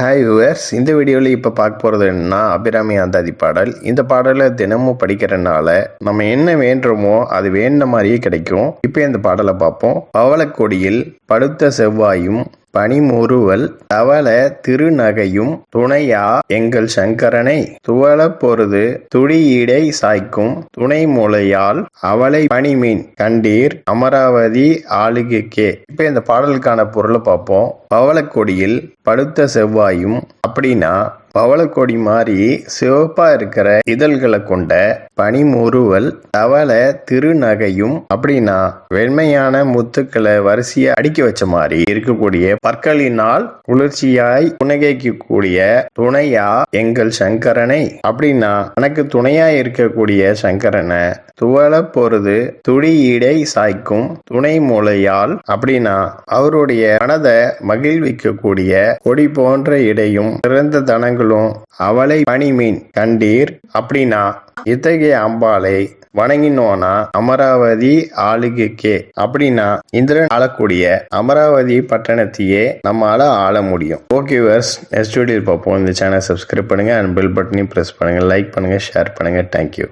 Hi viewers, இந்த வீடியோவில் இப்போ பார்க்க போகிறது என்னன்னா அபிராமி அந்தாதி பாடல். இந்த பாடலை தினமும் படிக்கிறனால நம்ம என்ன வேண்டுமோ அது வேண்ட மாதிரியே கிடைக்கும். இப்போ இந்த பாடலை பார்ப்போம். பவளக்கொடியில் படுத்த செவ்வாயும் பனிமுறுவல் தவள திருநகையும் துணையா எங்கள் சங்கரனை துவள பொருது துடியீடை சாய்க்கும் துணை மூளையால் அவளை பனிமீன் கண்டீர் அமராவதி ஆளுகைக்கே. இப்ப இந்த பாடலுக்கான பொருளை பார்ப்போம். பவளக்கொடியில் படுத்த செவ்வாயும் அப்படின்னா பவளக்கொடி மாதிரி சிவப்பா இருக்கிற இதழ்களை கொண்ட பனிமுறுவல் தவள திருநகையும் அப்படின்னா வெண்மையான முத்துக்களை வரிசையா அடுக்கி வச்ச மாதிரி இருக்கக்கூடிய பற்களினால் குளிர்ச்சியாய் புன்னகைக்கக்கூடிய துணையா எங்கள் சங்கரனை அப்படின்னா எனக்கு துணையா இருக்கக்கூடிய சங்கரனை துவள பொருது துடியீடை சாய்க்கும் துணை மூளையால் அப்படின்னா அவருடைய மனதை மகிழ்விக்கக்கூடிய கொடி போன்ற இடையும் சிறந்த தனங்களும் அவளை பனிமீன் கண்டீர் அப்படின்னா இத்தகைய அம்பாளை வணங்கினோனா அமராவதி ஆளுகைக்கே அப்படின்னா இந்திரன் ஆளக்கூடிய அமராவதி பட்டணத்தையே நம்மளால ஆள முடியும். ஓகே வியூவர்ஸ், நெக்ஸ்ட் வீடியோ பார்ப்போம். இந்த சேனல் சப்ஸ்கிரைப் பண்ணுங்க அண்ட் பெல் பட்டனையும் பிரஸ் பண்ணுங்க, லைக் பண்ணுங்க, ஷேர் பண்ணுங்க. தேங்க்யூ.